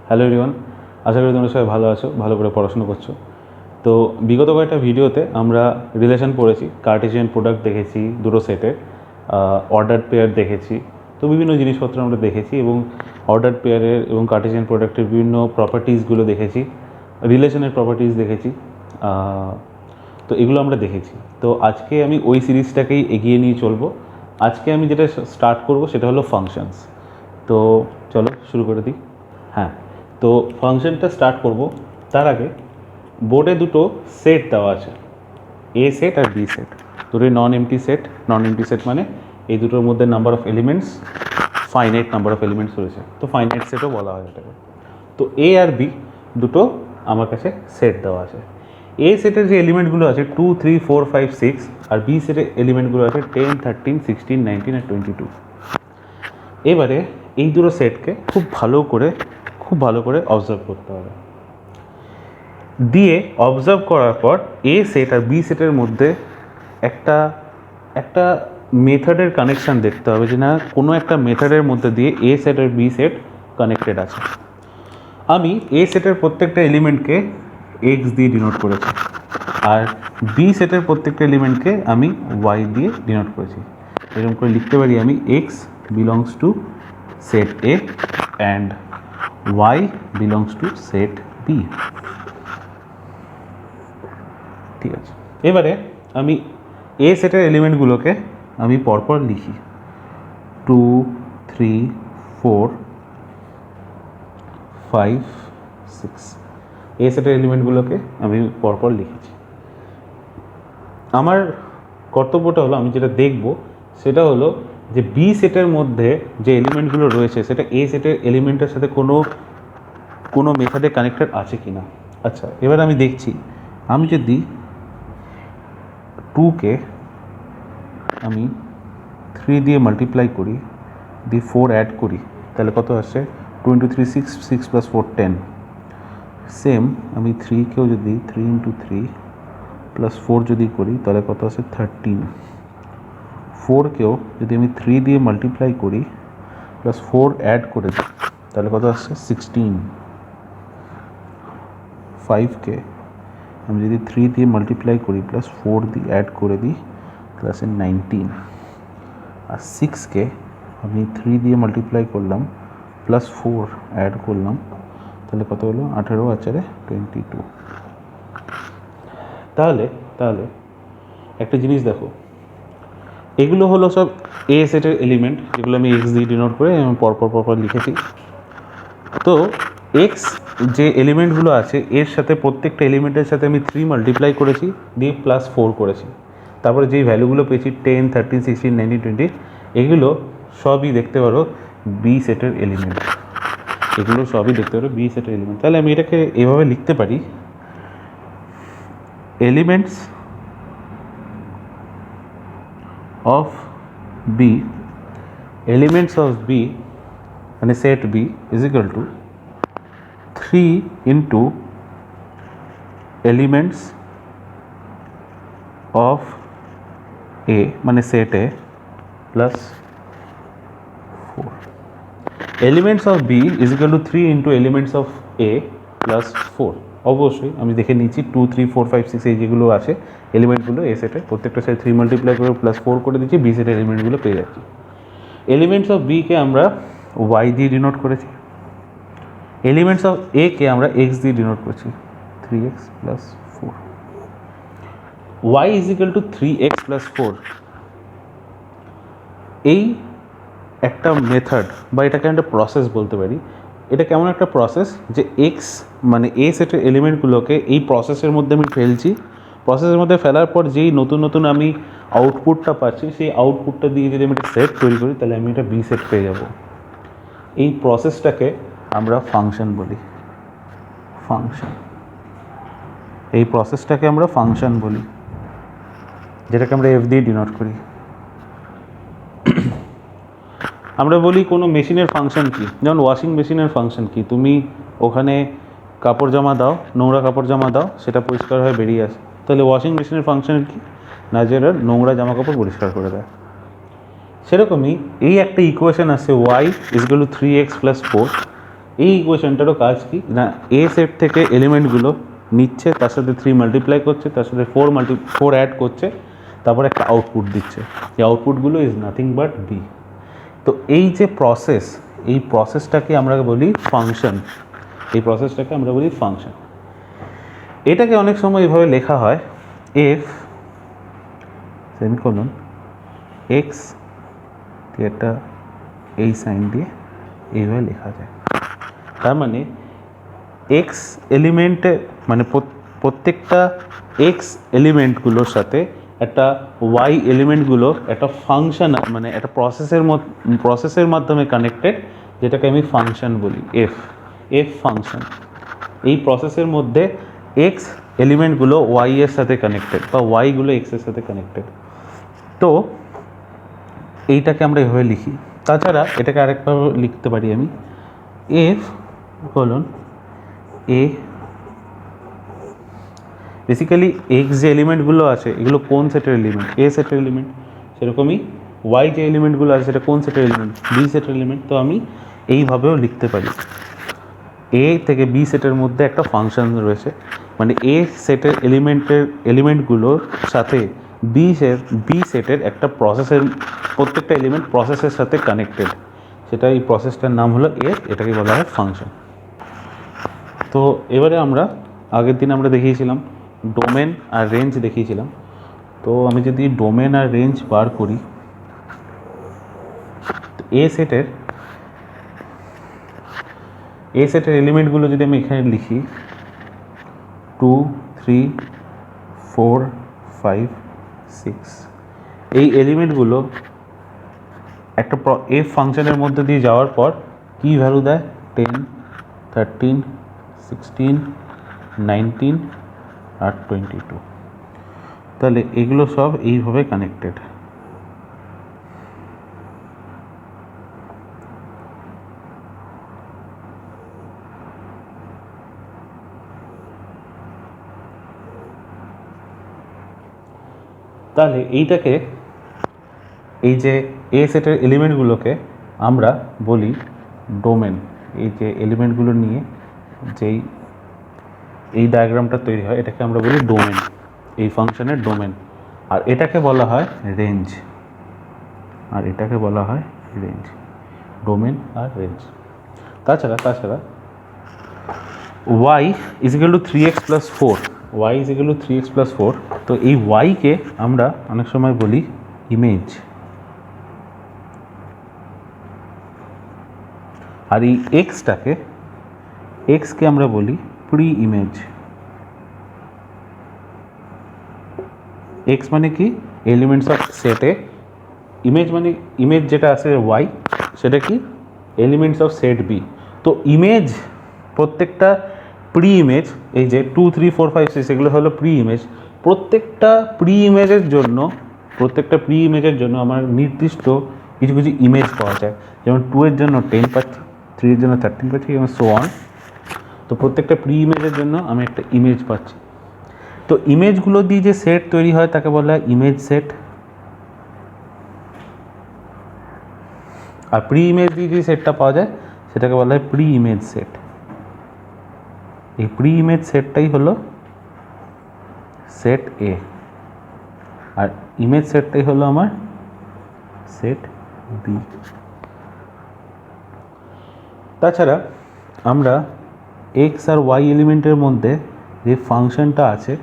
Hello everyone, আশা করি তোমরা সবাই ভালো আছো, ভালো করে পড়াশোনা করছো। তো বিগত কয়েকটা ভিডিওতে আমরা রিলেশন পড়েছি, কার্টেসিয়ান প্রোডাক্ট দেখেছি দুটো সেটের, অর্ডার পেয়ার দেখেছি। তো বিভিন্ন জিনিসপত্র আমরা দেখেছি এবং অর্ডার পেয়ারের এবং কার্টেসিয়ান প্রোডাক্টের বিভিন্ন প্রপার্টিসগুলো দেখেছি, রিলেশনের প্রপার্টিস দেখেছি। তো এগুলো আমরা দেখেছি। তো আজকে আমি ওই সিরিজটাকেই এগিয়ে নিয়ে চলবো। আজকে আমি যেটা স্টার্ট করব সেটা হলো ফাংশনস। তো চলো শুরু করে দিই। হ্যাঁ, তো ফাংশনটা স্টার্ট করব তার আগে বোর্ডে দুটো সেট দেওয়া আছে, এ সেট আর বি সেট, দুটোই নন এমটি সেট মানে এই দুটোর মধ্যে number of elements finite number of elements রয়েছে, তো ফাইনাইট সেটও বলা হয় এটাকে। তো এ আর বি দুটো আমার কাছে সেট দেওয়া আছে। এ সেটের যে এলিমেন্টগুলো আছে 2, 3, 4, 5, 6, আর বি সেটের এলিমেন্টগুলো আছে 10, 13, 16, 19 আর 22। এবারে এই দুটো সেটকে খুব ভালো করে অবজার্ভ করতে হবে। দিয়ে অবজার্ভ করার পর এ সেট আর বি সেটের মধ্যে একটা মেথডের কানেকশান দেখতে হবে, যে না কোনো একটা মেথডের মধ্যে দিয়ে এ সেট আর বি সেট কানেক্টেড আছে। আমি এ সেটের প্রত্যেকটা এলিমেন্টকে এক্স দিয়ে ডিনোট করেছি, আর বি সেটের প্রত্যেকটা এলিমেন্টকে আমি ওয়াই দিয়ে ডিনোট করেছি। এরকম করে লিখতে পারি আমি X belongs to set A and Y belongs to set B. ঠিক আছে, এবারে আমি এ সেটের এলিমেন্টগুলোকে আমি পরপর লিখি, 2, 3, 4, 5, 6। এ সেটের এলিমেন্টগুলোকে আমি পরপর লিখেছি। আমার কর্তব্যটা হলো, আমি যেটা দেখব সেটা হলো যে বি সেটের মধ্যে যে এলিমেন্টগুলো রয়েছে সেটা এ সেটের এলিমেন্টের সাথে কোনো মেথডে কানেক্টেড আছে কি না। আচ্ছা, এবার আমি দেখছি, আমি যদি 2কে আমি 3 দিয়ে মাল্টিপ্লাই করি, দিয়ে 4 অ্যাড করি, তাহলে কত আসে? 2 × 3 6, 6 + 4 10। সেম আমি 3কেও যদি 3 × 3 + 4 যদি করি তাহলে কত আসে? 13। 4কেও যদি আমি 3 দিয়ে মাল্টিপ্লাই করি প্লাস 4 অ্যাড করে দিই তাহলে কত আসছে? 16। 5কে আমি যদি 3 দিয়ে মাল্টিপ্লাই করি প্লাস 4 দিয়ে অ্যাড করে দিই তাহলে আসে 19। আর 6কে আমি 3 দিয়ে মাল্টিপ্লাই করলাম প্লাস 4 অ্যাড করলাম তাহলে কত হলো? 18 আর 4 22। তাহলে একটা জিনিস দেখো, এগুলো হলো সব এ সেটের এলিমেন্ট, যেগুলো আমি এক্স দিয়ে ডিনোট করে আমি পরপর লিখেছি। তো এক্স যে এলিমেন্টগুলো আছে এর সাথে প্রত্যেকটা এলিমেন্টের সাথে আমি 3 মাল্টিপ্লাই করেছি, দিয়ে প্লাস 4 করেছি। তারপরে যেই ভ্যালুগুলো পেয়েছি 10, 13, 16, 19, 20, এগুলো সবই দেখতে পারো বি সেটের এলিমেন্ট। এগুলো সবই দেখতে পারো বি সেটের এলিমেন্ট। তাহলে আমি এটাকে এভাবে লিখতে পারি, elements of B, elements of B মানে set B is equal to 3 into elements of A মানে set A plus 4. Elements of B is equal to 3 into elements of A plus 4. অবশ্যই আমি দেখে নিচ্ছি 2, 3, 4, 5, 6 এই যেগুলো আছে এলিমেন্টগুলো এ সেটে প্রত্যেকটা সাথে 3 মাল্টিপ্লাই করে প্লাস 4 করে দিচ্ছি, বি সেটের এলিমেন্টগুলো পেয়ে যাচ্ছি। এলিমেন্টস অফ বিকে আমরা ওয়াই দিয়ে ডিনোট করেছি, এলিমেন্টস অফ এ কে আমরা এক্স দিয়ে ডিনোট করেছি, 3x + 4। Y is equal to 3x + 4। এই একটা মেথড বা এটাকে একটা প্রসেস বলতে পারি। এটা কেমন একটা প্রসেস, যে এক্স মানে এ সেটের এলিমেন্টগুলোকে এই প্রসেসের মধ্যে আমি ফেলছি, প্রসেসের মধ্যে ফেলার পর যেই নতুন আমি আউটপুটটা পাচ্ছি, সেই আউটপুটটা দিয়ে যদি আমি একটা সেট তৈরি করি তাহলে আমি এটা বি সেট পেয়ে যাব। এই প্রসেসটাকে আমরা ফাংশন বলি, এই প্রসেসটাকে আমরা ফাংশন বলি, যেটাকে আমরা এফ দিয়ে ডিনোট করি। আমরা বলি কোনো মেশিনের ফাংশন কি, যেমন ওয়াশিং মেশিনের ফাংশন কি, তুমি ওখানে কাপড় জামা দাও, নোংরা কাপড় জামা দাও, সেটা পরিষ্কার হয়ে বেরিয়ে আসে। তাহলে ওয়াশিং মেশিনের ফাংশন কি না, যেটা নোংরা জামা কাপড় পরিষ্কার করে দেয়। সেরকমই এই একটা ইকুয়েশন আছে, Y is equal to 3x + 4, এই ইকুয়েশনটারও কাজ কি না, এ সেট থেকে এলিমেন্টগুলো নিচ্ছে, তার সাথে 3 মাল্টিপ্লাই করছে, তার সাথে 4 অ্যাড করছে, তারপর একটা আউটপুট দিচ্ছে। এই আউটপুটগুলো ইজ নাথিং বাট বি। তো এই যে প্রসেস, এই প্রসেসটাকে আমরা বলি ফাংশন। এই প্রসেসটাকে আমরা বলি ফাংশন। এটাকে অনেক সময় এইভাবে লেখা হয় এফ সেমিকোলন এক্স, এটা এই সাইন দিয়ে এইভাবে লেখা যায়। তার মানে এক্স এলিমেন্টে মানে প্রত্যেকটা এক্স এলিমেন্টগুলোর সাথে একটা ওয়াই এলিমেন্টগুলো একটা ফাংশন মানে একটা প্রসেসের মাধ্যমে কানেক্টেড, যেটাকে আমি ফাংশন বলি এফ ফাংশন। এই প্রসেসের মধ্যে এক্স এলিমেন্টগুলো ওয়াই এর সাথে কানেক্টেড বা ওয়াইগুলো এক্সের সাথে কানেক্টেড। তো এইটাকে আমরা এভাবে লিখি। তাছাড়া এটাকে আরেকভাবে লিখতে পারি আমি এফ কোলন এ। বেসিক্যালি এক্স যে এলিমেন্টগুলো আছে এগুলো কোন সেটের এলিমেন্ট? এ সেটের এলিমেন্ট। সেরকমই ওয়াই যে এলিমেন্টগুলো আছে সেটা কোন সেটের এলিমেন্ট? বি সেটের এলিমেন্ট। তো আমি এইভাবেও লিখতে পারি এ থেকে বি সেটের মধ্যে একটা ফাংশন রয়েছে, মানে এ সেটের এলিমেন্টগুলোর সাথে বি সেটের একটা প্রসেসের প্রত্যেকটা এলিমেন্ট প্রসেসের সাথে কানেক্টেড, সেটা এই প্রসেসটার নাম হলো এফ, এটাকে বলা হয় ফাংশন। তো এবারে আমরা আগের দিন আমরা দেখিয়েছিলাম ডোমেন আর রেঞ্জ দেখিয়েছিলাম। তো আমি যদি ডোমেন আর রেঞ্জ বার করি, এ সেটের এলিমেন্টগুলো যদি আমি এখানে লিখি 2 3 4 5 6, এই এলিমেন্টগুলো একটা এফ ফাংশনের মধ্যে দিয়ে যাওয়ার পর কি ভ্যালু দেয়? 10 13 16 19 আর 22। তাহলে এগুলো সব এইভাবে কানেক্টেড। তাহলে এইটাকে, এই যে এ সেটের এলিমেন্টগুলোকে আমরা বলি ডোমেন। এই যে এলিমেন্টগুলো নিয়ে যেই এই ডায়াগ্রামটা তৈরি হয় এটাকে আমরা বলি ডোমেন, এই ফাংশনের ডোমেন। আর এটাকে বলা হয় রেঞ্জ, ডোমেন আর রেঞ্জ। তাছাড়া y is equal to 3x plus 4, তো এই ওয়াইকে আমরা অনেক সময় বলি ইমেজ, আর এই এক্সকে আমরা বলি প্রি ইমেজ। এক্স মানে কি? এলিমেন্টস অফ সেটে। ইমেজ যেটা আছে ওয়াই, সেটা কি? Elements of set B. তো ইমেজ প্রত্যেকটা প্রি ইমেজ, এই যে 2 3 4 5 6 এগুলো হলো প্রি ইমেজ। প্রত্যেকটা প্রি ইমেজের জন্য আমার নির্দিষ্ট কিছু ইমেজ পাওয়া যায়। যেমন 2 এর জন্য 10 পাচ্ছি, 3 এর জন্য 13 পাচ্ছি, এবং সো অন। তো প্রত্যেকটা প্রি ইমেজের জন্য আমি একটা ইমেজ পাচ্ছি। তো ইমেজগুলো দিয়ে যে সেট তৈরি হয় তাকে বলা হয় ইমেজ সেট। আর প্রি ইমেজ দিয়ে যে সেটটা পাওয়া যায় সেটাকে বলা হয় প্রি ইমেজ সেট। এই প্রি ইমেজ সেটটাই হলো সেট এ, আর ইমেজ সেটটাই হলো আমার সেট বি। তাছাড়া আমরা এক্স আর ওয়াই এলিমেন্টের মধ্যে যে ফাংশনটা আছে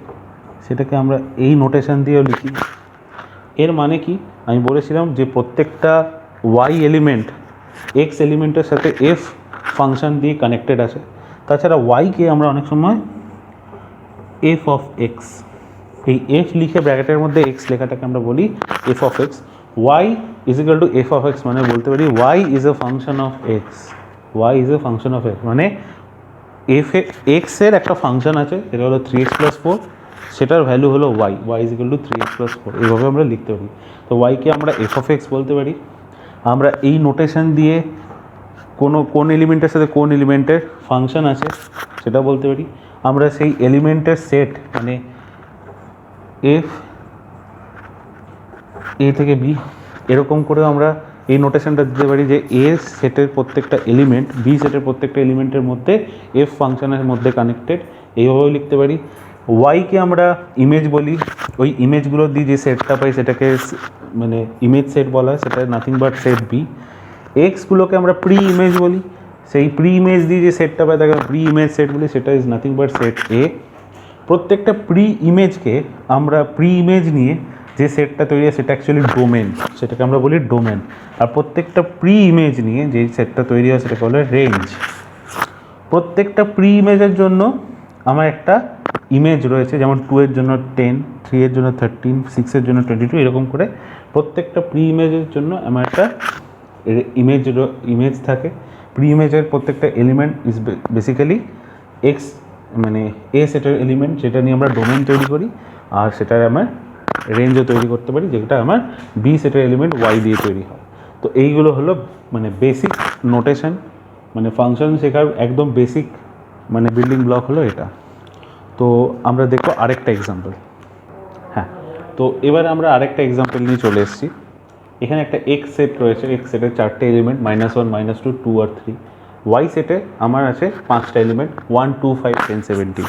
সেটাকে আমরা এই নোটেশন দিয়েও লিখি। এর মানে কি? আমি বলেছিলাম যে প্রত্যেকটা ওয়াই এলিমেন্ট এক্স এলিমেন্টের সাথে এফ ফাংশন দিয়ে কানেক্টেড আছে। তাছাড়া ওয়াইকে আমরা অনেক সময় এফ অফ এক্স, এই এফ লিখে ব্র্যাকেটের মধ্যে এক্স লেখাটাকে আমরা বলি F of X. Y is equal to F of X, মানে বলতে পারি Y is a function of X. মানে এক্সের একটা ফাংশন আছে, সেটা হলো 3x প্লাস 4, সেটার ভ্যালু হলো Y is equal to 3x plus 4। এইভাবে আমরা লিখতে পারি। তো ওয়াইকে আমরা এফ অফ এক্স বলতে পারি। আমরা এই নোটেশন দিয়ে কোন এলিমেন্টের সাথে কোন এলিমেন্টের ফাংশন আছে সেটা বলতে পারি। আমরা সেই এলিমেন্টের সেট, মানে এফ এ থেকে বি, এরকম করেও আমরা এই নোটেশনটা দিতে পারি যে এ সেটের প্রত্যেকটা এলিমেন্ট বি সেটের প্রত্যেকটা এলিমেন্টের মধ্যে এফ ফাংশনের মধ্যে কানেক্টেড, এইভাবেও লিখতে পারি। ওয়াইকে আমরা ইমেজ বলি, ওই ইমেজগুলো দিয়ে যে সেটটা পাই সেটাকে মানে ইমেজ সেট বলা হয়, সেটা নাথিং বাট সেট বি। এক্সগুলোকে আমরা প্রি ইমেজ বলি, সেই প্রি ইমেজ দিয়ে যে সেটটা পাই তাকে প্রি ইমেজ সেট বলি, সেটা ইজ নাথিং বাট সেট এ। প্রত্যেকটা প্রি ইমেজকে আমরা প্রি ইমেজ নিয়ে যে সেটটা তৈরি হয় সেটা অ্যাকচুয়ালি ডোমেন, সেটাকে আমরা বলি ডোমেন। আর প্রত্যেকটা প্রি ইমেজ নিয়ে যে সেটটা তৈরি হয় সেটাকে বলে রেঞ্জ। প্রত্যেকটা প্রি ইমেজের জন্য আমার একটা ইমেজ রয়েছে, যেমন 2 এর জন্য 10, 3 এর জন্য 13, 6 এর জন্য 22, এরকম করে প্রত্যেকটা প্রি ইমেজের জন্য আমার একটা ইমেজ থাকে। প্রি ইমেজের প্রত্যেকটা এলিমেন্ট ইজ বেসিক্যালি এক্স মানে এ সেটের এলিমেন্ট, যেটা নিয়ে আমরা ডোমেন তৈরি করি, আর সেটার আমার রেঞ্জও তৈরি করতে পারি, যেটা আমার বি সেটের এলিমেন্ট ওয়াই দিয়ে তৈরি হয়। তো এইগুলো হলো মানে বেসিক নোটেশন, মানে ফাংশন শেখার একদম বেসিক মানে বিল্ডিং ব্লক হলো এটা। তো আমরা দেখবো আরেকটা এক্সাম্পল। হ্যাঁ, তো এবার আমরা আরেকটা এক্সাম্পল নিয়ে চলে এসেছি। এখানে একটা এক্স সেট রয়েছে, এক্স সেটের 4টে এলিমেন্ট -1, -2, 2 আর 3। ওয়াই সেটে আমার আছে 5টা এলিমেন্ট 1, 2, 5, 10, 17।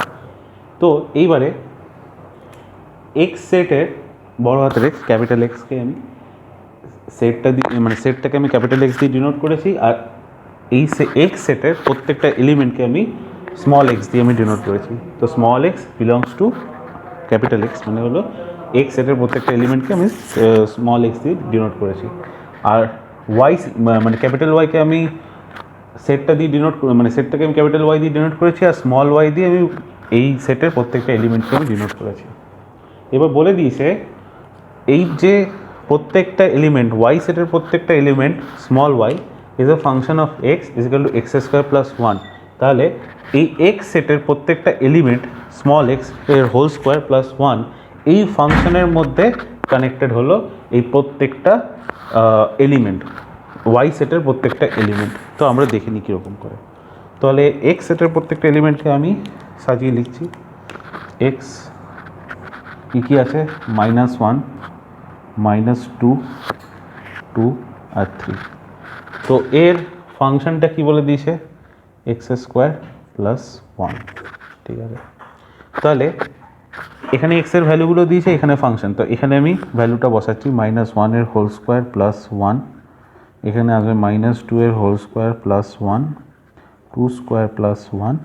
তো এইবারে এক্স সেটের বড় হাতের এক্স ক্যাপিটাল এক্সকে আমি সেটটা দিয়ে মানে সেটটাকে আমি ক্যাপিটাল এক্স দিয়ে ডিনোট করেছি, আর এই এক্স সেটের প্রত্যেকটা এলিমেন্টকে আমি স্মল এক্স দিয়ে আমি ডিনোট করেছি। তো small x belongs two capital x, মানে হলো এক্স সেটের প্রত্যেকটা এলিমেন্টকে আমি স্মল এক্স দিয়ে ডিনোট করেছি। আর ওয়াই মানে ক্যাপিটাল ওয়াইকে আমি সেটটা দিয়ে ডিনোট মানে সেটটাকে আমি ক্যাপিটাল ওয়াই দিয়ে ডিনোট করেছি, আর স্মল ওয়াই দিয়ে আমি এই সেটের প্রত্যেকটা এলিমেন্টকে আমি ডিনোট করেছি। এবার বলে দিয়েছে এই যে প্রত্যেকটা এলিমেন্ট ওয়াই সেটের প্রত্যেকটা element small y is a function of x is equal to x square plus 1। তাহলে এই এক্স সেটের প্রত্যেকটা এলিমেন্ট স্মল এক্স এর হোল স্কোয়ার প্লাস 1 এই ফাংশনের মধ্যে কানেক্টেড হলো এই প্রত্যেকটা এলিমেন্ট ওয়াই সেটের প্রত্যেকটা এলিমেন্ট। তো আমরা দেখে নিই কীরকম করে। তাহলে এক্স সেটের প্রত্যেকটা এলিমেন্টকে আমি সাজিয়ে লিখছি। এক্স কী আছে, -1, -2, 2 আর 3। তো এর ফাংশনটা কি বলে দিয়েছে, এক্স স্কোয়ার প্লাস 1। ঠিক আছে, তাহলে এখানে এক্স এর ভ্যালুগুলো দিয়েছে, এখানে ফাংশন। তো এখানে আমি ভ্যালুটা বসাচ্ছি, -1 এর হোল স্কোয়ার প্লাস 1, এখানে আসবে -2 এর whole square plus 1, 2 square plus 1,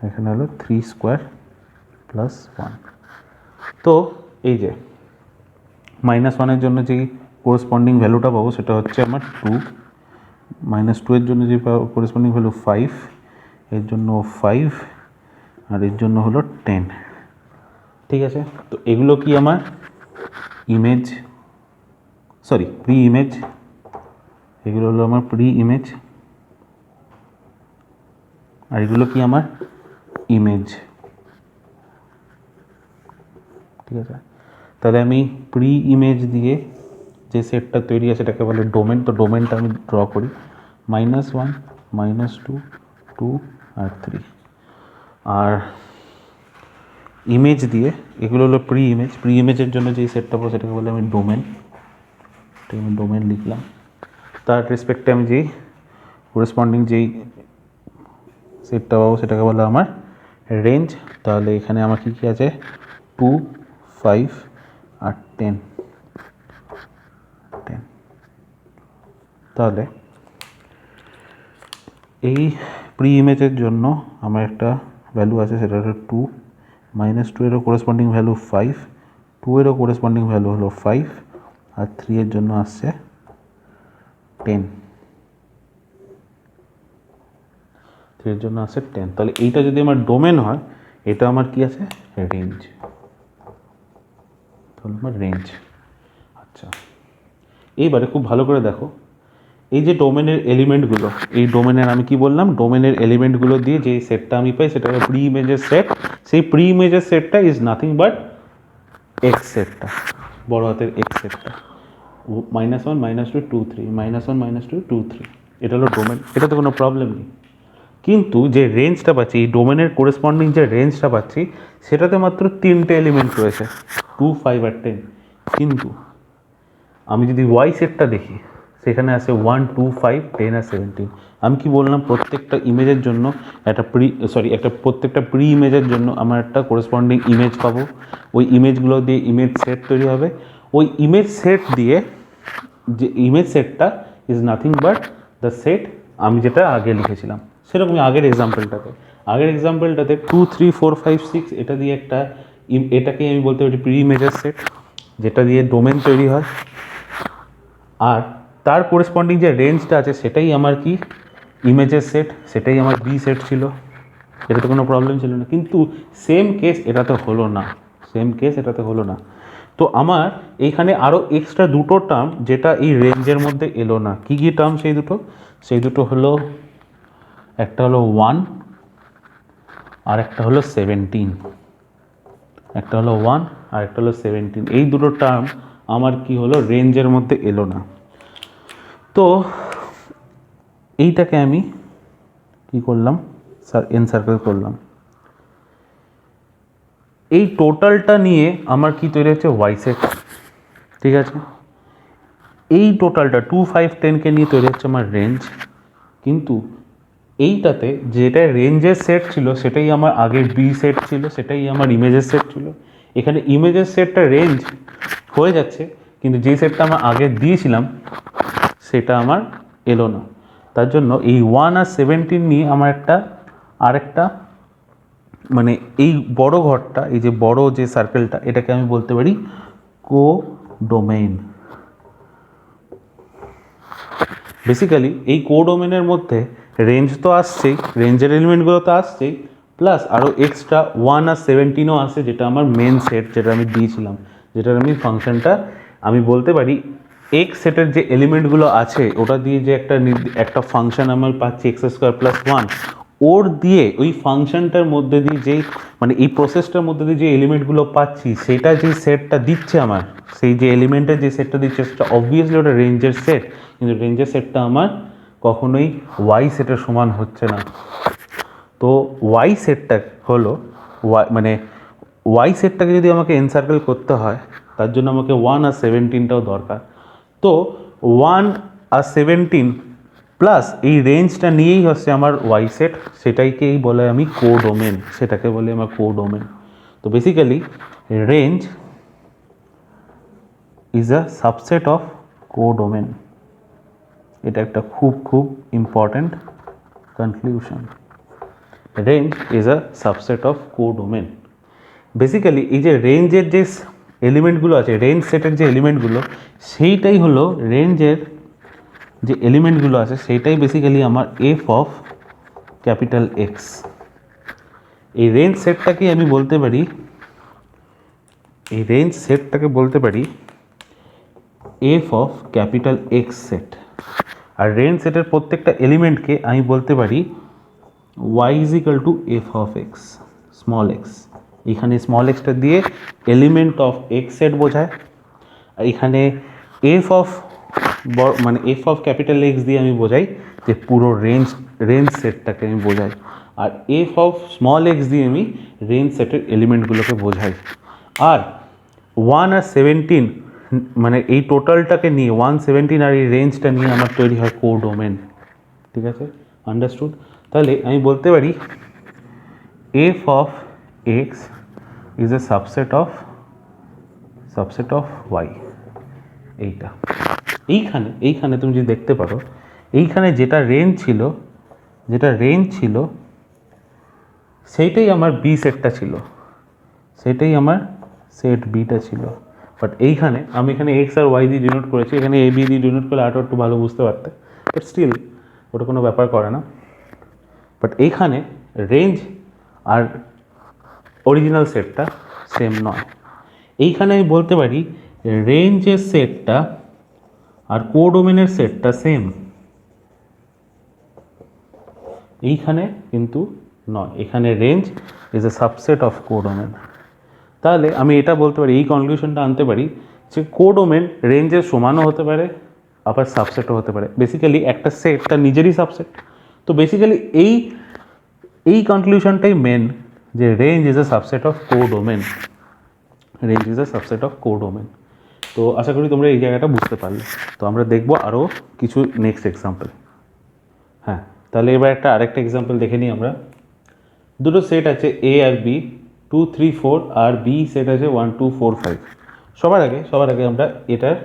এখানে হলো 3 স্কোয়ার প্লাস 1। তো এই যে -1 এর জন্য যেই কোরেসপন্ডিং ভ্যালুটা পাবো সেটা হচ্ছে আমার 2, -2 এর জন্য যে কোরেসপন্ডিং ভ্যালু 5, এর জন্য 5, আর এর জন্য হলো 10। ঠিক আছে, তো এগুলো কি আমার ইমেজ, সরি প্রি ইমেজ, এগুলো হলো আমার প্রি ইমেজ, আর এগুলো কি আমার ইমেজ। ঠিক আছে, তাহলে আমি প্রি ইমেজ দিয়ে যে সেটটা তৈরি আছে সেটাকে বলে ডোমেন। তো ডোমেনটা আমি ড্র করি, -1, -2, 2 আর 3। আর ইমেজ দিয়ে এগুলো হলো প্রি ইমেজ। প্রি ইমেজের জন্য যেই সেটটা পাবো সেটাকে বলে আমি ডোমেন। ঠিক আমি ডোমেন লিখলাম। তার রেসপেক্টে আমি যেই করেসপন্ডিং যেই সেটটা পাবো সেটাকে বলে আমার রেঞ্জ। তাহলে এখানে আমার কী কী আছে, 2, 5 আর 10। তাহলে এই প্রি ইমেজের জন্য আমার একটা ভ্যালু আছে, সেটা হলো 2, -2 এরও কোরেসপন্ডিং ভ্যালু 5, 2 এরও কোরেসপন্ডিং ভ্যালু হলো 5, আর 3 এর জন্য আসছে 10, 3 এর জন্য আসছে 10। তাহলে এইটা যদি আমার ডোমেন হয়, এটা আমার কি আছে, রেঞ্জ। তাহলে আমার রেঞ্জ। আচ্ছা, এইবারে খুব ভালো করে দেখো, এই যে ডোমেনের এলিমেন্টগুলো, এই ডোমেনের আমি কি বললাম, ডোমেনের এলিমেন্টগুলো দিয়ে যে সেটটা আমি পাই সেটা হলো প্রি ইমেজের সেট। সেই প্রি ইমেজের সেটটা ইজ নাথিং বাট এক্স সেটটা, বড় হাতের এক্স সেটটা, -1, -2, 2, 3, -1, -2, 2, 3। এটা হলো ডোমেন, এটাতে কোনো প্রবলেম নেই। কিন্তু যে রেঞ্জটা পাচ্ছি, এই ডোমেনের কোরেসপন্ডিং যে রেঞ্জটা পাচ্ছি, সেটাতে মাত্র 3টে এলিমেন্ট রয়েছে, 2, 5 আর 10। কিন্তু আমি যদি ওয়াই সেটটা দেখি, সেখানে আছে 1 2 5 10 আর 17। আমি কি বললাম, প্রত্যেকটা ইমেজের জন্য একটা প্রত্যেকটা প্রি ইমেজের জন্য আমার একটা করেসপন্ডিং ইমেজ পাবো। ওই ইমেজগুলো দিয়ে ইমেজ সেট তৈরি হবে। ওই ইমেজ সেট দিয়ে যে ইমেজ সেটটা is nothing but the set আমি যেটা আগে লিখেছিলাম সেরকমই আগের এক্সাম্পলটাতে 2 3 4 5 6 এটা দিয়ে এটাকে আমি বলতে পারি প্রি ইমেজের সেট, যেটা দিয়ে ডোমেন তৈরি হয়। আর তার করেসপন্ডিং যে রেঞ্জটা আছে সেটাই আমার কি ইমেজের সেট, সেটাই আমার বি সেট ছিল। এটাতে কোনো প্রবলেম ছিল না। কিন্তু সেম কেস এটাতে হলো না। তো আমার এইখানে আরও এক্সট্রা দুটো টার্ম যেটা এই রেঞ্জের মধ্যে এলো না। কি কি টার্ম সেই দুটো হলো, একটা হলো 1 আর একটা হলো 17। এই দুটো টার্ম আমার কি হলো, রেঞ্জের মধ্যে এলো না। তো এইটাকে আমি কি করলাম, এনসার্কেল করলাম। এই টোটালটা নিয়ে আমার কি তৈরি হচ্ছে, ওয়াই সেট। ঠিক আছে, এই টোটালটা 2 5 10কে নিয়ে তৈরি হচ্ছে আমার রেঞ্জ। কিন্তু এইটাতে যেটা রেঞ্জের সেট ছিল সেটাই আমার আগের বি সেট ছিল, সেটাই আমার ইমেজের সেট ছিল। এখানে ইমেজের সেটটা রেঞ্জ হয়ে যাচ্ছে, কিন্তু যে সেটটা আমার আগে দিয়েছিলাম সেটা আমার এলো না। তার জন্য এই 1 আর 17 নিয়ে আমার আরেকটা মানে এই বড় ঘরটা, এই যে বড় যে সার্কেলটা, এটাকে আমি বলতে পারি কোডোমেইন। বেসিক্যালি এই কোডোমেনের মধ্যে রেঞ্জ তো আসছেই, রেঞ্জের এলিমেন্টগুলো তো আসছেই, প্লাস আরও এক্সট্রা 1 আর 17ও আসে, যেটা আমার মেন সেট, যেটা আমি দিয়েছিলাম, যেটার আমি ফাংশনটা আমি বলতে পারি এক্স সেটের যে এলিমেন্টগুলো আছে ওটা দিয়ে যে একটা ফাংশন আমার পাচ্ছি x² + 1, ওর দিয়ে ওই ফাংশনটার মধ্যে দিয়ে যেই মানে এই প্রসেসটার মধ্যে দিয়ে যে এলিমেন্টগুলো পাচ্ছি সেটা যে সেটটা দিচ্ছে আমার, সেই যে এলিমেন্টের যে সেটটা দিচ্ছে সেটা অবভিয়াসলি ওটা রেঞ্জের সেট। কিন্তু রেঞ্জের সেটটা আমার কখনোই ওয়াই সেটের সমান হচ্ছে না। তো ওয়াই সেটটা হলো ওয়াই সেটটাকে যদি আমাকে এনসার্কেল করতে হয় তার জন্য আমাকে 1 আর 17টাও দরকার। তো 1 আর 17 প্লাস এই রেঞ্জটা নিয়েই হচ্ছে আমার ওয়াই সেট, সেটাকেই বলে আমি কোডোমেন, তো basically range is a subset of codomain. এটা একটা খুব important conclusion. Range is a subset of codomain. Basically এই যে রেঞ্জের যে এলিমেন্টগুলো আছে, রেঞ্জ সেটের যে এলিমেন্টগুলো, সেইটাই হলো রেঞ্জের যে এলিমেন্টগুলো আছে সেইটাই বেসিক্যালি আমার এফ অফ ক্যাপিটাল এক্স। এই রেঞ্জ সেটটাকে আমি বলতে পারি, F of capital X set. আর রেঞ্জ সেটের প্রত্যেকটা এলিমেন্টকে আমি বলতে পারি y = F of X small X. এখানে স্মল এক্সটা দিয়ে এলিমেন্ট অফ এক্স সেট বোঝায়, আর এখানে এফ অফ ক্যাপিটাল এক্স দিয়ে আমি বোঝাই যে পুরো রেঞ্জ সেটটাকে আমি বোঝাই, আর এফ অফ স্মল এক্স দিয়ে আমি রেঞ্জ সেটের এলিমেন্টগুলোকে বোঝাই। আর 1 আর 17 মানে এই টোটালটাকে নিয়ে 1 17 আর এই রেঞ্জটা নিয়ে আমার তৈরি হয় কোডোমেন। ঠিক আছে, আন্ডারস্টুড? তাহলে আমি বলতে পারি F of x is a subset of Y. এইখানে তুমি যদি দেখতে পারো, এইখানে যেটা রেঞ্জ ছিল সেইটাই আমার বি সেটটা ছিল, সেটাই আমার সেট বিটা ছিল। বাট আমি এখানে এক্স আর ওয়াই দিয়ে ডিনোট করেছি, এখানে এ বি দিয়ে ডিনোট করলে আরও একটু ভালো বুঝতে পারতে, বাট স্টিল ওটা কোনো ব্যাপার করে না। বাট এইখানে রেঞ্জ আর অরিজিনাল সেটটা সেম নয়। এইখানে আমি বলতে পারি রেঞ্জের সেটটা আর কোডোমেনের সেটটা সেম, এইখানে কিন্তু নয়। এখানে range is a subset of codomain. তাহলে আমি এটা বলতে পারি, এই কনক্লুশনটা আনতে পারি যে কোডোমেন রেঞ্জের সমানও হতে পারে আবার সাবসেটও হতে পারে। বেসিক্যালি একটা সেট তার নিজেরই সাবসেট। তো বেসিক্যালি এই কনক্লুশনটাই মেন, যে range is a subset of codomain. তো আশা করি তোমরা এই জায়গাটা বুঝতে পারলে। তো আমরা দেখবো আরও কিছু নেক্সট এক্সাম্পল। হ্যাঁ, তাহলে এবার আরেকটা এক্সাম্পল দেখে নিই আমরা। দুটো সেট আছে এ আর বি, 2 3 4, আর বি সেট আছে 1 2 4 5। সবার আগে আমরা এটার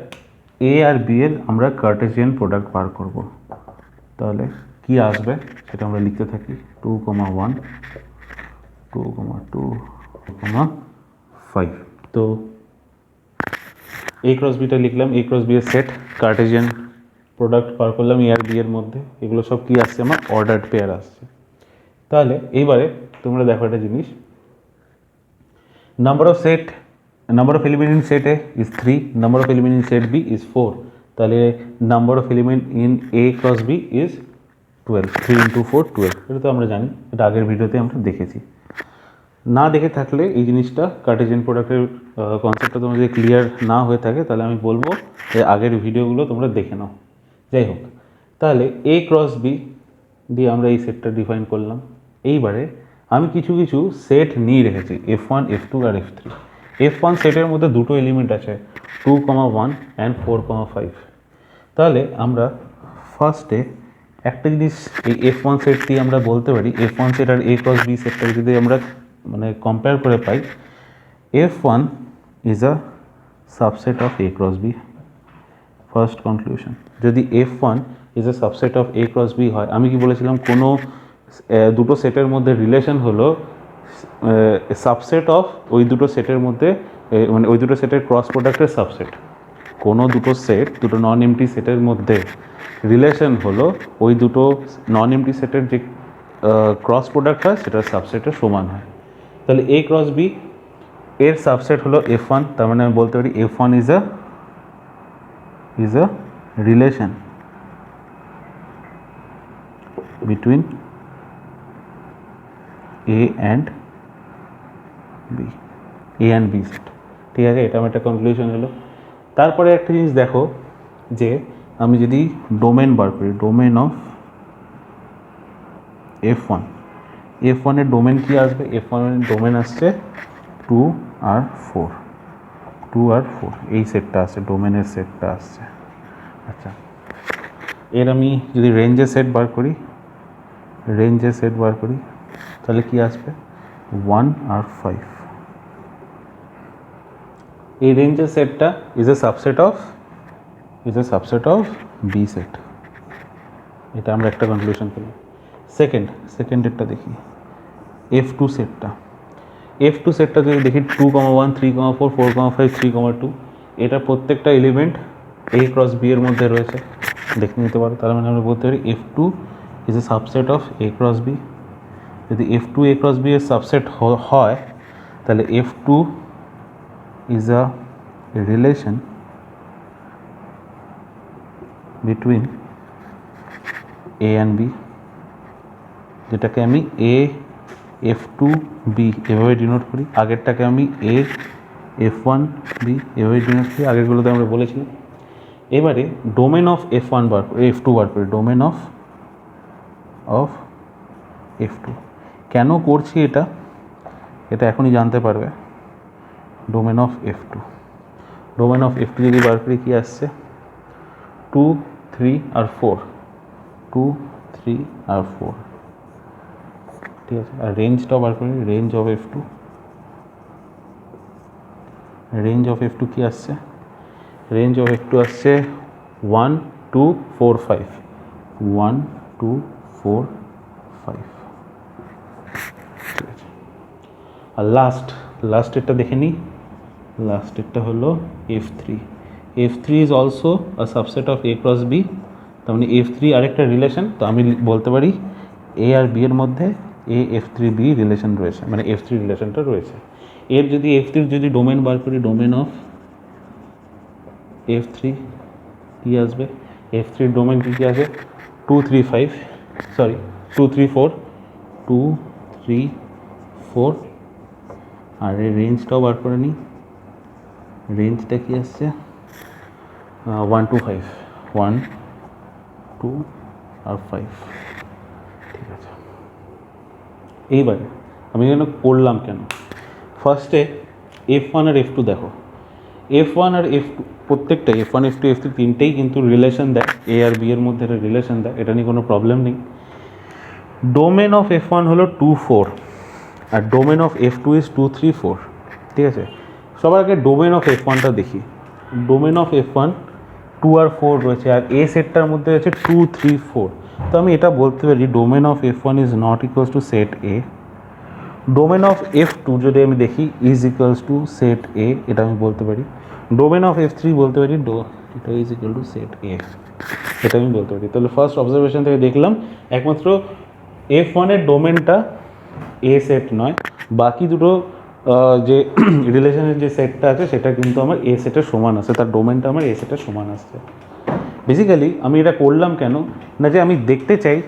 এ আর বি এর আমরা কার্টেসিয়ান প্রোডাক্ট বার করব। তাহলে কি আসবে সেটা আমরা লিখতে থাকি, 2 1 2 2 5। তো এ ক্রস বিটা লিখলাম, এ ক্রস বি এর সেট, কার্টেসিয়ান প্রোডাক্ট বার করলাম এ আর বি এর মধ্যে। এগুলো সব কি আসছে, আমার অর্ডার্ড পেয়ার আসছে। তাহলে এইবারে তোমরা দেখো একটা জিনিস, number of element in set A is 3, number of element in set B is 4। তাহলে number of element in A cross B is 12, 3 into 4 12। এটা তো আমরা জানি, এটা আগের ভিডিওতে আমরা দেখেছি। না দেখে থাকলে এই জিনিসটা কার্টেসিয়ান প্রোডাক্টের কনসেপ্টটা তোমার যদি ক্লিয়ার না হয়ে থাকে তাহলে আমি বলবো যে আগের ভিডিওগুলো তোমরা দেখে নাও। যাই হোক, তাহলে A ক্রস B দিয়ে আমরা এই সেটটা ডিফাইন করলাম। এইবারে আমি কিছু সেট নিয়ে রেখেছি, F1 F2 আর F3। F1 সেটের মধ্যে দুটো এলিমেন্ট আছে, 2 1 অ্যান্ড 4 5। তাহলে আমরা ফার্স্টে একটা জিনিস এই F1 সেট দিয়ে আমরা বলতে পারি, F1 সেট আর A ক্রস বি সেটটা যদি আমরা মানে কম্পেয়ার করে পাই, F1 is a subset of A cross B. First conclusion, যদি F1 is a subset of A cross B হয়, আমি কি বলেছিলাম, কোনো দুটো সেটের মধ্যে রিলেশন হলো সাবসেট অফ ওই দুটো সেটের মধ্যে, মানে ওই দুটো সেটের ক্রস প্রোডাক্টের সাবসেট। কোনো দুটো নন এমটি সেটের মধ্যে রিলেশন হলো ওই দুটো নন এমটি সেটের যে ক্রস প্রোডাক্ট হয় সেটার সাবসেটের সমান হয়। তাহলে এ ক্রস বি এর সাবসেট হলো F1, তার মানে আমি বলতে পারি F1 is a relation between A and B set. ঠিক আছে, এটা আমার একটা কনক্লুশন হলো। তারপরে একটা জিনিস দেখো, যে আমি যদি ডোমেন বার করি, ডোমেন অফ F1, F1 এর ডোমেন কি আসবে, F1 এর ডোমেন আসছে 2 আর 4, 2 আর 4 এই সেটটা আসছে, ডোমেনের সেটটা আসছে। আচ্ছা, এর আমি যদি রেঞ্জের সেট বার করি, তাহলে কি আসবে, 1 আর 5। এই রেঞ্জের সেটটা is a subset of B set. এটা আমরা একটা কনক্লুশন করলাম। সেকেন্ডেরটা দেখি, F2 সেটটা যদি দেখি 2 1 3 4 4 5 3 2, এটা প্রত্যেকটা এলিমেন্ট A ক্রস বি এর মধ্যে রয়েছে, দেখে নিতে পারো। তার মানে আমরা বলতে পারি F2 is a subset of A cross B. যদি F2 A ক্রস বি এর সাবসেট হয়, তাহলে F2 is a relation between A and B, যেটাকে আমি A F2 B এভাবে ডিনোট করি। আগেরটাকে আমি A F1 B এভাবে ডিনোট করি, আগেরগুলোতে আমরা বলেছিলাম। এবারে ডোমেন অফ F1 বার করে, F2 বার করি, ডোমেন অফ F2। কেন করছি এটা এখনই জানতে পারবে। ডোমেন অফ F2 যদি বার করি কি আসছে, 2 3 আর 4, 2 3 আর 4। ঠিক আছে, আর রেঞ্জটাও বার করি, রেঞ্জ অফ F2 কি আসছে, রেঞ্জ অফ F2 আসছে 1 2 4 5, 1 2 4 5। ঠিক আছে, আর লাস্টেরটা দেখে নিই। লাস্টেরটা হলো F3 is also a subset of A cross B. তার মানে F3 আরেকটা রিলেশন। তো আমি বলতে পারি A আর B এর মধ্যে A F3 B রিলেশন রয়েছে, মানে F3 রিলেশনটা রয়েছে। এর যদি F3 যদি ডোমেন বার করি, ডোমেন অফ F3 কি আসবে, F3 ডোমেন কি আছে, 2 3 4, 2 3 4। আর এর রেঞ্জটাও বার করে নিই, রেঞ্জটা কি আসছে, 1 2 5, 1 2 আর 5। ঠিক আছে, এইবারে আমি যেন করলাম কেন, ফার্স্টে F1 আর F2 দেখো, F1 আর F2 প্রত্যেকটা F1 F2 F3 তিনটেই কিন্তু রিলেশন দেয়, এ আর বি এর মধ্যে একটা রিলেশন দেয়, এটা নিয়ে কোনো প্রবলেম নেই। ডোমেন অফ F1 হলো 2 4 আর ডোমেন অফ F2 ইজ 2 3 4, ঠিক আছে। সবার আগে ডোমেন অফ F1টা দেখি। ডোমেন অফ F1 2 আর 4 রয়েছে, আর এ সেটটার মধ্যে আছে 2 3 4। তো আমি এটা বলতে পারি domain of F1 is not equals to set A. Domain of F2 যদি আমি দেখি ইজ ইকুয়ালস টু সেট এ, এটা আমি বলতে পারি। ডোমেন অফ F3 বলতে পারি এটা ইজ ইকুয়াল টু সেট এ, এটা আমি বলতে পারি। তাহলে ফার্স্ট অবজারভেশন থেকে দেখলাম একমাত্র F1 এর ডোমেনটা এ সেট নয়, বাকি দুটো যে রিলেশনের যে সেটটা আছে সেটা কিন্তু আমার এ সেটের সমান আছে, তার ডোমেনটা আমার এ সেটের সমান আসছে। বেসিক্যালি আমি এটা করলাম কেন না, যে আমি দেখতে চাই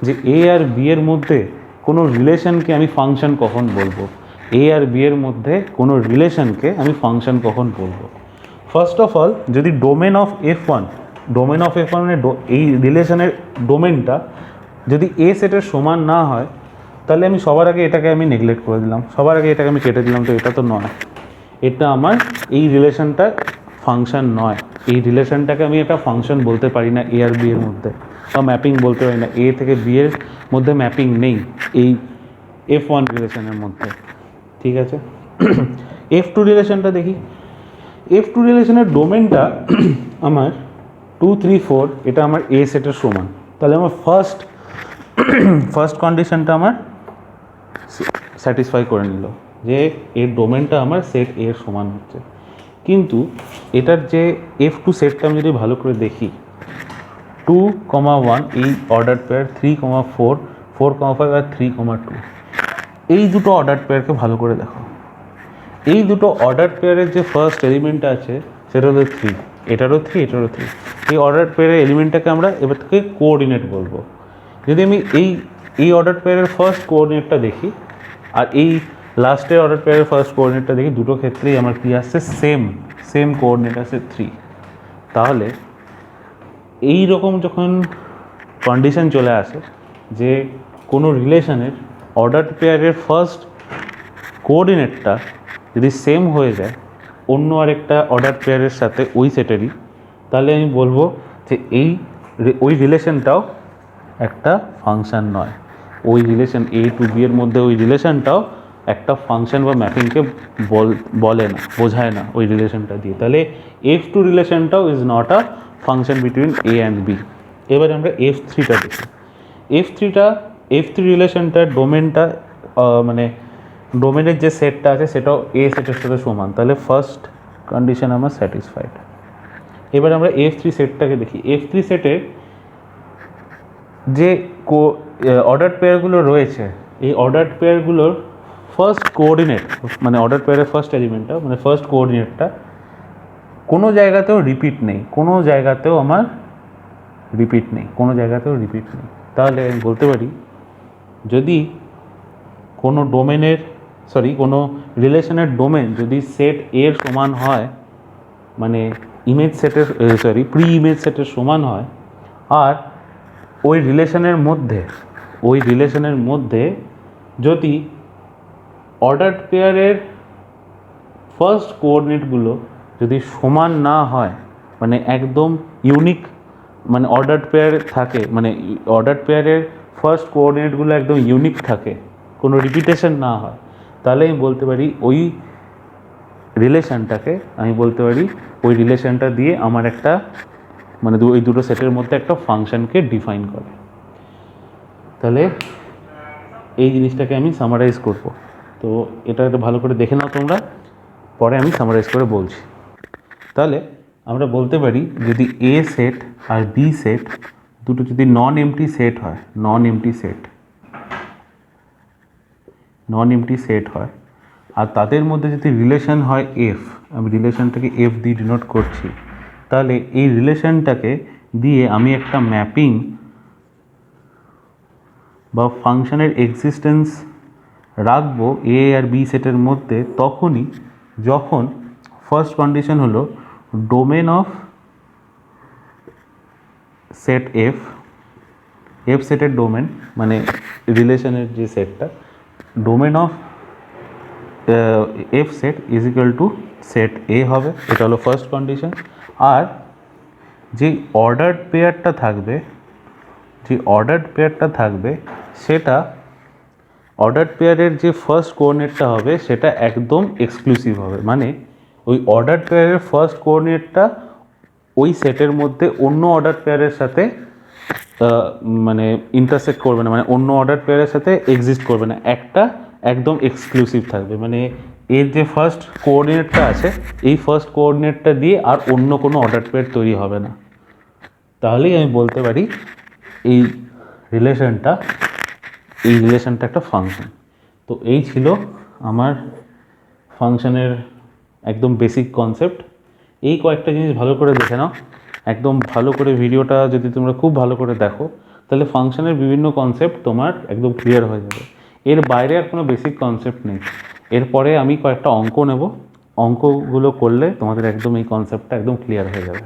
যে এ আর বি এর মধ্যে কোনো রিলেশনকে আমি ফাংশন কখন বলবো, এ আর বি এর মধ্যে কোনো রিলেশনকে আমি ফাংশন কখন বলবো। ফার্স্ট অফ অল, যদি ডোমেন অফ F1 মানে এই রিলেশনের ডোমেনটা যদি এ সেটের সমান না হয়, তাহলে আমি সবার আগে এটাকে আমি নেগলেক্ট করে দিলাম, সবার আগে এটাকে আমি কেটে দিলাম। তো এটা তো নয়, এটা আমার এই রিলেশনটা ফাংশন নয়। এই রিলেশনটাকে আমি একটা ফাংশন বলতে পারি না এ আর বি এর মধ্যে, বা ম্যাপিং বলতে পারি না, এ থেকে বি এর মধ্যে ম্যাপিং নেই এই F1 রিলেশনের মধ্যে, ঠিক আছে। F2 রিলেশনটা দেখি। F2 রিলেশনের ডোমেনটা আমার 2 3 4, এটা আমার এ সেটের সমান। তাহলে আমার ফার্স্ট কন্ডিশনটা আমার স্যাটিসফাই করে নিল যে এর ডোমেনটা আমার সেট এর সমান হচ্ছে। কিন্তু এটার যে F2 সেটটা আমি যদি ভালো করে দেখি, 2, 1 এই অর্ডার পেয়ার, 3, 4, 4, 5 আর 3, 2, এই দুটো অর্ডার পেয়ারকে ভালো করে দেখো। এই দুটো অর্ডার পেয়ারের যে ফার্স্ট এলিমেন্ট আছে সেটা হলো 3, এটারও 3, এটারও 3। এই অর্ডার পেয়ারের এলিমেন্টটাকে আমরা এবার থেকে কোঅর্ডিনেট বলবো। যদি আমি এই অর্ডার পেয়ারের ফার্স্ট কোঅর্ডিনেটটা দেখি আর এই লাস্টের অর্ডার পেয়ারের ফার্স্ট কোঅর্ডিনেটটা দেখি, দুটো ক্ষেত্রেই আমার কী আসছে, সেম কোঅর্ডিনেট আছে 3। তাহলে এই রকম যখন কন্ডিশন চলে আসে যে কোনো রিলেশনের অর্ডার পেয়ারের ফার্স্ট কোঅর্ডিনেটটা যদি সেম হয়ে যায় অন্য আরেকটা অর্ডার পেয়ারের সাথে ওই সেটেরই, তাহলে আমি বলবো যে ওই রিলেশনটাও একটা ফাংশন নয়। ওই রিলেশন এ টু বি এর মধ্যে ওই রিলেশনটাও একটা ফাংশন বা ম্যাপিংকে বলে না, বোঝায় না ওই রিলেশনটা দিয়ে। তাহলে F2 রিলেশনটাও is not a function between A and B. এবার আমরা F3টা দেখি। F3 রিলেশনটার ডোমেনটা মানে ডোমেনের যে সেটটা আছে সেটাও এ সেটের সাথে সমান। তাহলে ফার্স্ট কন্ডিশন আমার স্যাটিসফাইড। এবার আমরা F3 সেটটাকে দেখি। F3 সেটের যে অর্ডার পেয়ারগুলো রয়েছে, এই অর্ডার পেয়ারগুলোর ফার্স্ট কোঅর্ডিনেট মানে অর্ডার পেয়ারের ফার্স্ট এলিমেন্টটা মানে ফার্স্ট কোঅর্ডিনেটটা কোনো জায়গাতেও রিপিট নেই, কোনো জায়গাতেও রিপিট নেই। তাহলে আমি বলতে পারি যদি কোনো কোনো রিলেশনের ডোমেন যদি সেট এর সমান হয়, মানে ইমেজ সেটের প্রি ইমেজ সেটের সমান হয়, আর ওই রিলেশনের মধ্যে যদি অর্ডার পেয়ারের ফার্স্ট কোঅর্ডিনেটগুলো যদি সমান না হয়, মানে একদম ইউনিক, মানে অর্ডার পেয়ার থাকে, মানে অর্ডার পেয়ারের ফার্স্ট কোঅর্ডিনেটগুলো একদম ইউনিক থাকে, কোনো রিপিটেশন না হয়, তাহলে আমি বলতে পারি ওই রিলেশনটা দিয়ে আমার একটা মানে ওই দুটো সেটের মধ্যে একটা ফাংশনকে ডিফাইন করে। তাহলে এই জিনিসটাকে আমি সামারাইজ করব। তো এটা ভালো করে দেখে নাও তোমরা, পরে আমি সামারাইজ করে বলছি। তাহলে আমরা বলতে পারি যদি এ সেট আর বি সেট দুটো যদি নন এমটি সেট হয় আর তাদের মধ্যে যদি রিলেশন হয় এফ, আমি রিলেশনটাকে এফ দিয়ে ডিনোট করছি, তাহলে এই রিলেশনটাকে দিয়ে আমি একটা ম্যাপিং বা ফাংশনের এক্সিস্টেন্স রাখবো এ আর বি সেটের মধ্যে তখনই যখন ফার্স্ট কন্ডিশন হলো ডোমেন অফ সেট এফ সেটের ডোমেন মানে রিলেশনের যে সেটটা, domain of F set is equal to set A হবে, এটা হলো ফার্স্ট কন্ডিশন। আর যে অর্ডার পেয়ারটা থাকবে সেটা অর্ডার পেয়ারের যে ফার্স্ট কোঅর্ডিনেটটা হবে সেটা একদম এক্সক্লুসিভ হবে, মানে ওই অর্ডার পেয়ারের ফার্স্ট কোঅর্ডিনেটটা ওই সেটের মধ্যে অন্য অর্ডার পেয়ারের সাথে মানে ইন্টারসেক্ট করবে না, মানে অন্য অর্ডার পেয়ারের সাথে এক্সিস্ট করবে না, একটা একদম এক্সক্লুসিভ থাকবে। মানে এর যে ফার্স্ট কোঅর্ডিনেটটা আছে এই ফার্স্ট কোঅর্ডিনেটটা দিয়ে আর অন্য কোনো অর্ডার পেয়ার তৈরি হবে না। তাহলেই আমি বলতে পারি এই রিলেশনটা একটা ফাংশন। তো এই ছিল আমার ফাংশনের একদম বেসিক কনসেপ্ট। এই কয়েকটা জিনিস ভালো করে দেখে নাও, একদম ভালো করে ভিডিওটা যদি তোমরা খুব ভালো করে দেখো তাহলে ফাংশনের বিভিন্ন কনসেপ্ট তোমার একদম ক্লিয়ার হয়ে যাবে। এর বাইরে আর কোনো বেসিক কনসেপ্ট নেই। এরপরে আমি কয়েকটা অঙ্ক নেব, অঙ্কগুলো করলে তোমাদের একদম এই কনসেপ্টটা একদম ক্লিয়ার হয়ে যাবে।